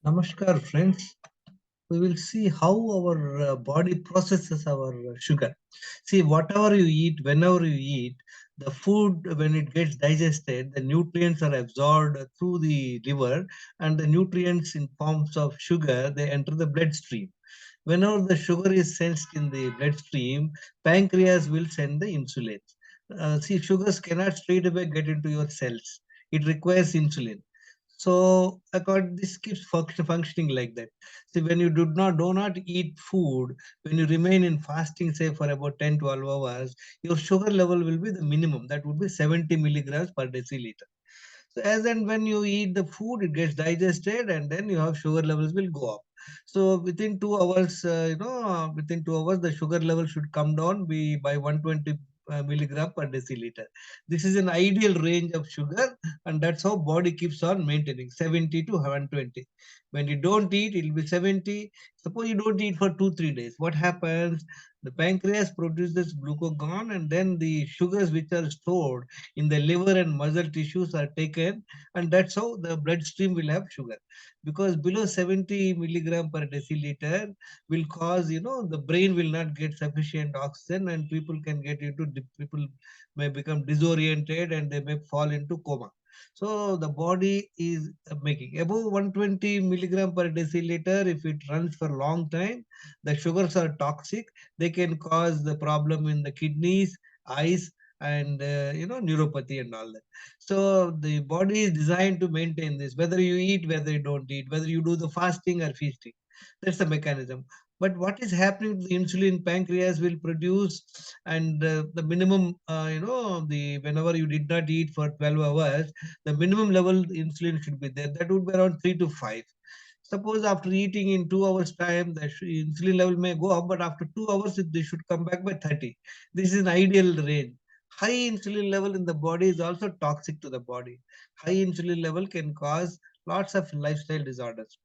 Namaskar, friends. We will see how our body processes our sugar. See, whatever you eat, whenever you eat, the food, when it gets digested, the nutrients are absorbed through the liver, and the nutrients in forms of sugar, they enter the bloodstream. Whenever the sugar is sensed in the bloodstream, pancreas will send the insulin. See, sugars cannot straight away get into your cells. It requires insulin. So this keeps functioning like that. See, when you do not eat food, when you remain in fasting, say for about 10, 12 hours, your sugar level will be the minimum. That would be 70 milligrams per deciliter. So as and when you eat the food, it gets digested, and then you have sugar levels will go up. So within 2 hours, within 2 hours, the sugar level should come down be by 120 milligram per deciliter. This is an ideal range of sugar, and that's how body keeps on maintaining 70 to 120. When you don't eat, it will be 70. Suppose you don't eat for 2 3 days. What happens? The pancreas produces glucagon, and then the sugars which are stored in the liver and muscle tissues are taken, and that's how the bloodstream will have sugar. Because below 70 milligram per deciliter will cause, the brain will not get sufficient oxygen, and people may become disoriented, and they may fall into coma. So the body is making above 120 milligram per deciliter. If it runs for a long time, the sugars are toxic. They can cause the problem in the kidneys, eyes, and neuropathy and all that. So the body is designed to maintain this, whether you eat, whether you don't eat, whether you do the fasting or feasting. That's the mechanism. But what is happening to the insulin? Pancreas will produce, and the minimum, the whenever you did not eat for 12 hours, the minimum level insulin should be there. That would be around 3 to 5. Suppose after eating in 2 hours time, the insulin level may go up, but after 2 hours, they should come back by 30. This is an ideal range. High insulin level in the body is also toxic to the body. High insulin level can cause lots of lifestyle disorders.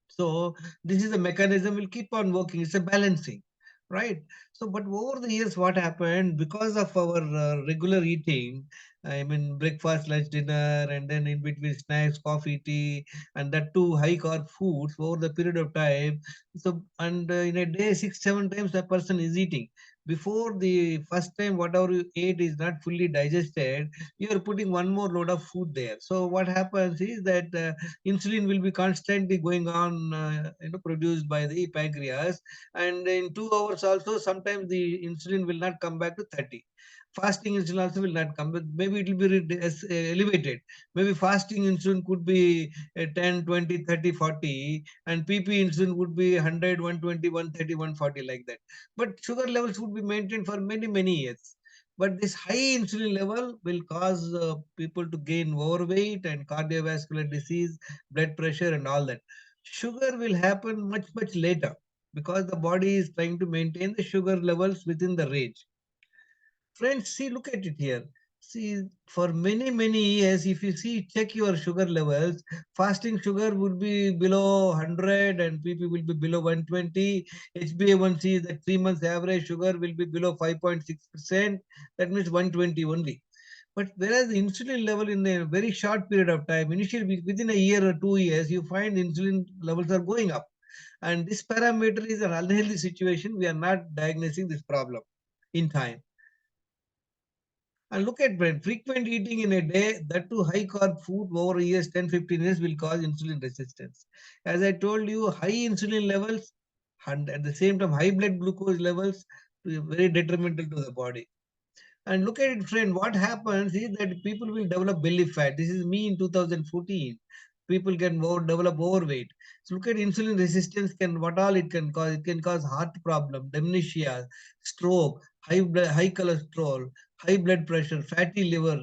So this is a mechanism will keep on working. It's a balancing, right? So, but over the years, what happened because of our regular eating, I mean breakfast, lunch, dinner, and then in between snacks, coffee, tea, and that too high carb foods over the period of time. So, and in a day, 6 7 times a person is eating. Before the first time, whatever you ate is not fully digested, you are putting one more load of food there. So what happens is that insulin will be constantly going on, produced by the pancreas, and in 2 hours also sometimes the insulin will not come back to 30. Fasting insulin also will not come, but maybe it will be elevated. Maybe fasting insulin could be 10 20 30 40, and pp insulin would be 100 120 130 140 like that. But sugar levels would be maintained for many many years. But this high insulin level will cause people to gain overweight and cardiovascular disease, blood pressure, and all that. Sugar will happen much, much later because the body is trying to maintain the sugar levels within the range. Friends, see, look at it here. See, for many, many years, if you see, check your sugar levels, fasting sugar would be below 100 and PP will be below 120. HbA1c, the 3 months average sugar will be below 5.6%. That means 120 only. But whereas the insulin level in a very short period of time, initially within a year or 2 years, you find insulin levels are going up. And this parameter is an unhealthy situation. We are not diagnosing this problem in time. And look at Brent, frequent eating in a day, that too high carb food over years, 10, 15 years will cause insulin resistance. As I told you, high insulin levels and at the same time high blood glucose levels very detrimental to the body. And look at it, friend. What happens is that people will develop belly fat. This is me in 2014. People can develop overweight. So look at insulin resistance can what all it can cause. It can cause heart problem, dementia, stroke, high cholesterol, high blood pressure, fatty liver,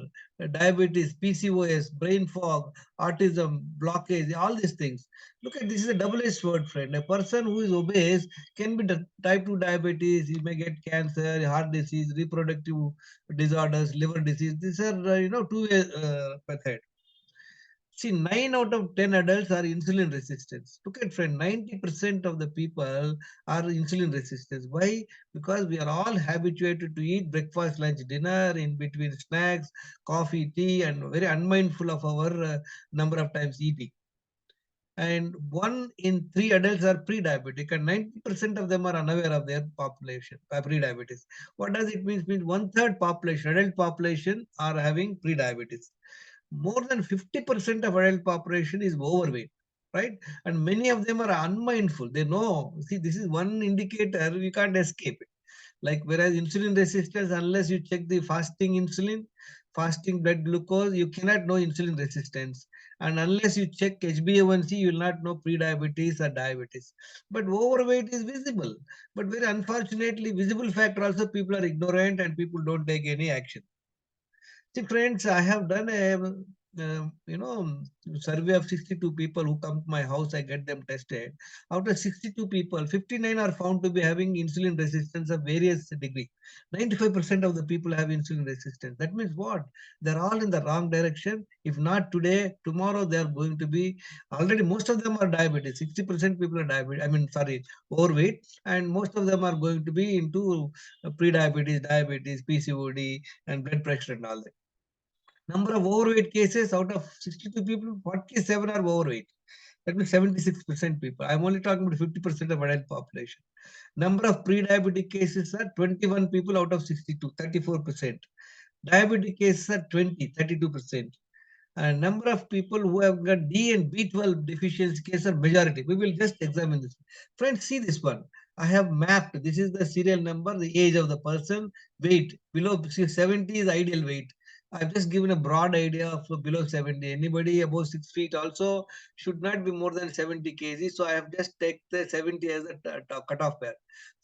diabetes, PCOS, brain fog, autism, blockage, all these things. Look at this is a double-edged sword, friend. A person who is obese can be type 2 diabetes, he may get cancer, heart disease, reproductive disorders, liver disease. These are, two-way method. See, 9 out of 10 adults are insulin resistant. Look at friend, 90% of the people are insulin resistant. Why? Because we are all habituated to eat breakfast, lunch, dinner, in between snacks, coffee, tea, and very unmindful of our number of times eating. and 1 in 3 adults are pre-diabetic, and 90% of them are unaware of their population pre-diabetes. What does it mean? It means one-third population, adult population, are having pre-diabetes. More than 50% of adult population is overweight, right? And many of them are unmindful. They know, see, this is one indicator we can't escape it. Like whereas insulin resistance, unless you check the fasting insulin, fasting blood glucose, you cannot know insulin resistance. And unless you check HbA1c, you will not know pre-diabetes or diabetes. But overweight is visible. But very unfortunately, visible factor also people are ignorant and people don't take any action. See, friends, I have done a survey of 62 people who come to my house. I get them tested. Out of 62 people, 59 are found to be having insulin resistance of various degree. 95% of the people have insulin resistance. That means what? They're all in the wrong direction. If not today, tomorrow they are going to be already. Most of them are diabetes. 60% people are diabetes. I mean, sorry, overweight, and most of them are going to be into pre-diabetes, diabetes, PCOD, and blood pressure and all that. Number of overweight cases out of 62 people, 47 are overweight. That means 76% people. I'm only talking about 50% of adult population. Number of pre-diabetic cases are 21 people out of 62, 34%. Diabetic cases are 20, 32%. And number of people who have got D and B12 deficiency cases are majority. We will just examine this. Friends, see this one. I have mapped. This is the serial number, the age of the person, weight. Below 70 is ideal weight. I've just given a broad idea of below 70. Anybody above 6 feet also should not be more than 70 kg. So I have just taken the 70 as a cutoff pair.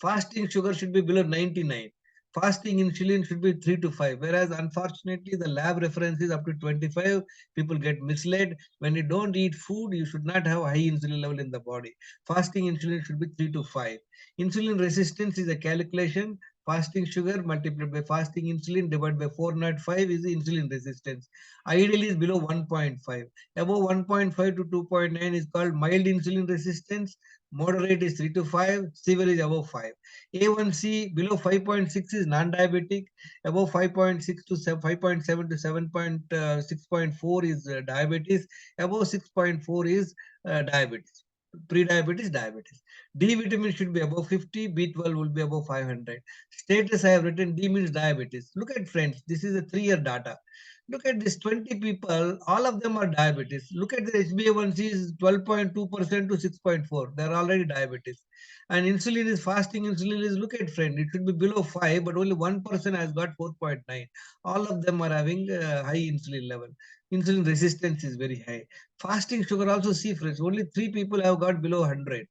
Fasting sugar should be below 99. Fasting insulin should be 3 to 5. Whereas unfortunately, the lab reference is up to 25. People get misled. When you don't eat food, you should not have high insulin level in the body. Fasting insulin should be 3 to 5. Insulin resistance is a calculation. Fasting sugar multiplied by fasting insulin divided by 405 is the insulin resistance. Ideally is below 1.5. Above 1.5 to 2.9 is called mild insulin resistance. Moderate is 3 to 5. Severe is above 5. A1C below 5.6 is non-diabetic. Above 5.6 to 5.7 to 7.6.4 is diabetes. Above 6.4 is diabetes. Pre-diabetes, diabetes. D vitamin should be above 50, B12 will be above 500. Status I have written, D means diabetes. Look at friends, this is a 3-year data. Look at this 20 people, all of them are diabetes. Look at the HbA1c is 12.2% to 6.4. They're already diabetes. And insulin is fasting insulin is, look at friend, it should be below 5, but only one person has got 4.9. All of them are having high insulin level. Insulin resistance is very high. Fasting sugar also, see friends, only 3 people have got below 100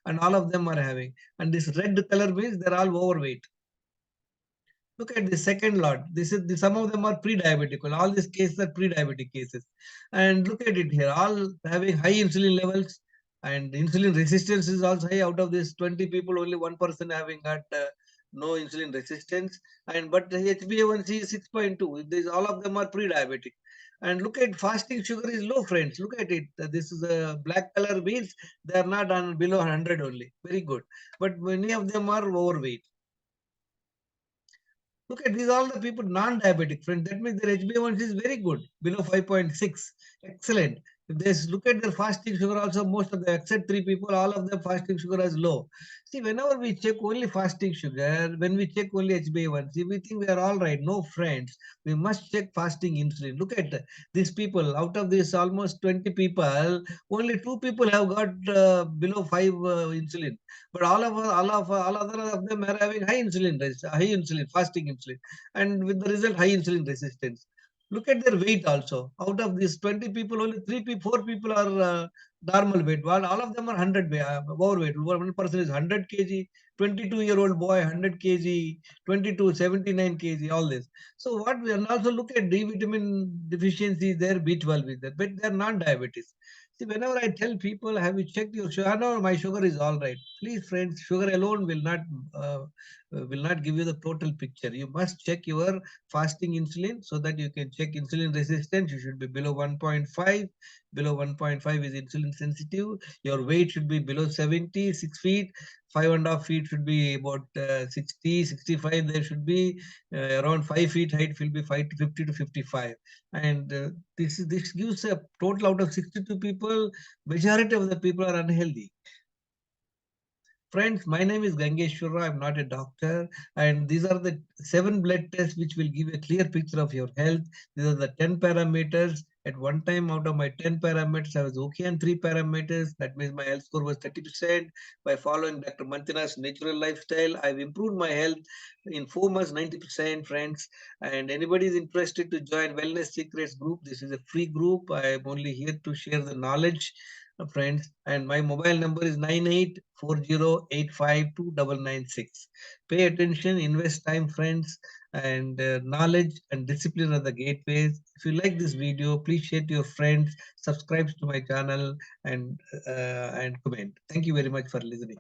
and all of them are having. And this red color means they're all overweight. Look at the second lot. This is some of them are pre-diabetic. Well, all these cases are pre-diabetic cases. And look at it here, all having high insulin levels and insulin resistance is also high. Out of these 20 people, only one person having got no insulin resistance. And but the HbA1c is 6.2. These all of them are pre-diabetic. And look at fasting sugar is low, friends. Look at it. This is a black color means they are not on below 100 only. Very good. But many of them are overweight. Look at these all the people non-diabetic friends. That means their HbA1c is very good, below 5.6. Excellent. If they look at their fasting sugar, also most of them, except 3 people, all of them fasting sugar is low. See, whenever we check only fasting sugar, when we check only HbA1c, we think we are all right. No, friends, we must check fasting insulin. Look at these people. Out of this almost 20 people, only 2 people have got below 5 insulin. But all other of them are having high insulin, fasting insulin, and with the result high insulin resistance. Look at their weight also. Out of these 20 people, only 4 people are normal weight. While all of them are 100 overweight. One person is 100 kg, 22-year-old boy 100 kg, 22, 79 kg, all this. So what we and also look at D vitamin deficiency is there, B12 is there, but they are non-diabetes. See, whenever I tell people, have you checked your sugar? No, my sugar is all right. Please, friends, sugar alone uh, will not give you the total picture. You must check your fasting insulin so that you can check insulin resistance. You should be below 1.5. below 1.5 is insulin sensitive. Your weight should be below 70, 6 feet. 5.5 feet should be about 60, 65. There should be around 5 feet height will be 50 to 55. And this gives a total out of 62 people, majority of the people are unhealthy. Friends, my name is Gangeshwara. I'm not a doctor. And these are the 7 blood tests which will give a clear picture of your health. These are the 10 parameters. At one time, out of my 10 parameters, I was okay on 3 parameters. That means my health score was 30%. By following Dr. Mantina's natural lifestyle, I've improved my health in 4 months, 90%, friends. And anybody is interested to join Wellness Secrets group, this is a free group. I am only here to share the knowledge, friends, and my mobile number is 9840852996. Pay attention, invest time, friends, and knowledge and discipline are the gateways. If you like this video, please share to your friends, subscribe to my channel, and comment. Thank you very much for listening.